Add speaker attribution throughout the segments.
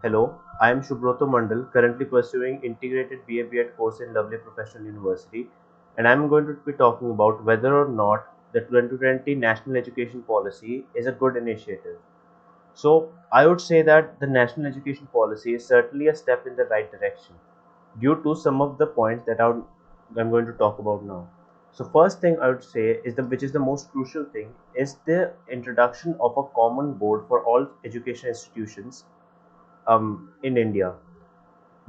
Speaker 1: Hello, I am Subroto Mandal, currently pursuing integrated BA B.Ed course in Lovely Professional University, and I am going to be talking about whether or not the 2020 National Education Policy is a good initiative. So, I would say that the National Education Policy is certainly a step in the right direction due to some of the points that I'm going to talk about now. So, first thing I would say is which is the most crucial thing is the introduction of a common board for all education institutions in India.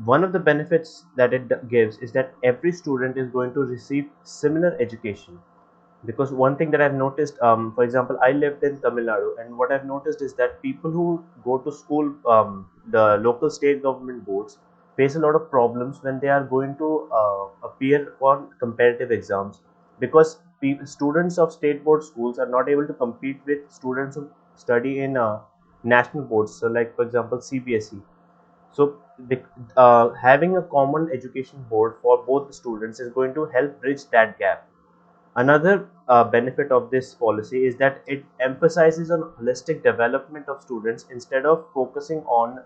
Speaker 1: One of the benefits that it gives is that every student is going to receive similar education. Because one thing that I've noticed, for example, I lived in Tamil Nadu, and what I've noticed is that people who go to school, the local state government boards, face a lot of problems when they are going to appear on comparative exams, because students of state board schools are not able to compete with students who study in national boards. So, like for example, CBSE. So, having a common education board for both the students is going to help bridge that gap. Another benefit of this policy is that it emphasizes on holistic development of students instead of focusing on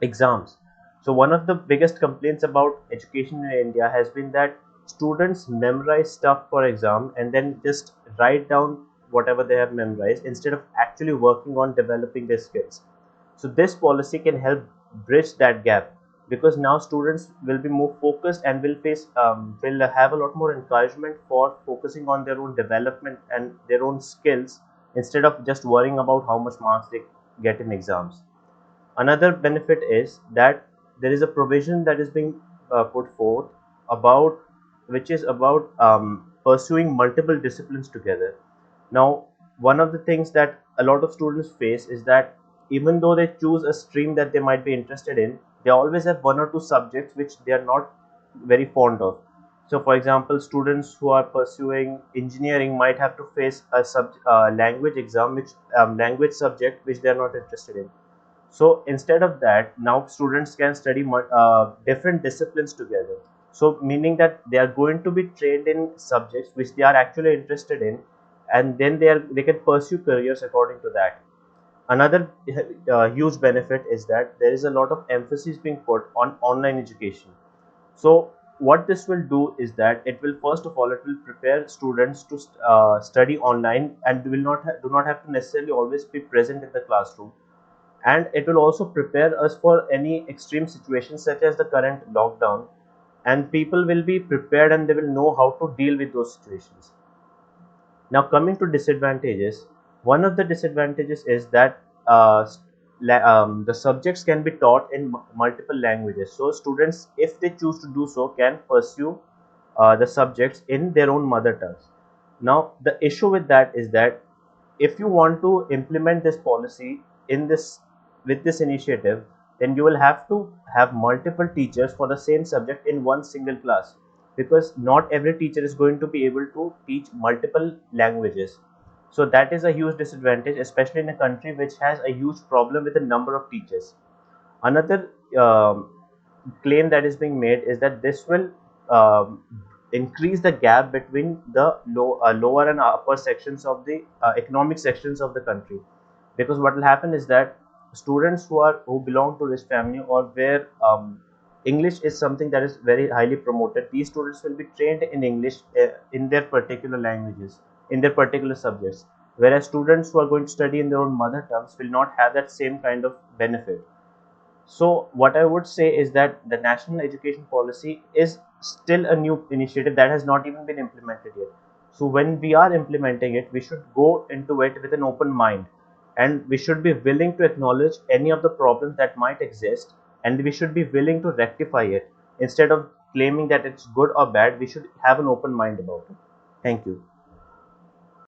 Speaker 1: exams. So, one of the biggest complaints about education in India has been that students memorize stuff for exam and then just write down whatever they have memorized instead of actually working on developing their skills. So this policy can help bridge that gap, because now students will be more focused and will have a lot more encouragement for focusing on their own development and their own skills instead of just worrying about how much marks they get in exams. Another benefit is that there is a provision that is being put forth about which is about pursuing multiple disciplines together. Now, one of the things that a lot of students face is that even though they choose a stream that they might be interested in, they always have one or two subjects which they are not very fond of. So, for example, students who are pursuing engineering might have to face a language exam, which language subject which they are not interested in. So instead of that, now students can study different disciplines together. So meaning that they are going to be trained in subjects which they are actually interested in, and then they can pursue careers according to that. Another huge benefit is that there is a lot of emphasis being put on online education. So what this will do is that it will, first of all, it will prepare students to study online and do not have to necessarily always be present in the classroom, and it will also prepare us for any extreme situations such as the current lockdown, and people will be prepared and they will know how to deal with those situations. Now, coming to disadvantages, one of the disadvantages is that the subjects can be taught in multiple languages. So students, if they choose to do so, can pursue the subjects in their own mother tongues. Now, the issue with that is that if you want to implement this policy in this with this initiative, then you will have to have multiple teachers for the same subject in one single class, because not every teacher is going to be able to teach multiple languages. So that is a huge disadvantage, especially in a country which has a huge problem with the number of teachers. Another claim that is being made is that this will increase the gap between the lower and upper sections of the economic sections of the country, because what will happen is that students who belong to rich family, or where English is something that is very highly promoted, these students will be trained in English in their particular languages, in their particular subjects, whereas students who are going to study in their own mother tongues will not have that same kind of benefit. So what I would say is that the national education policy is still a new initiative that has not even been implemented yet. So when we are implementing it, we should go into it with an open mind, and we should be willing to acknowledge any of the problems that might exist, and we should be willing to rectify it. Instead of claiming that it's good or bad, we should have an open mind about it. Thank you.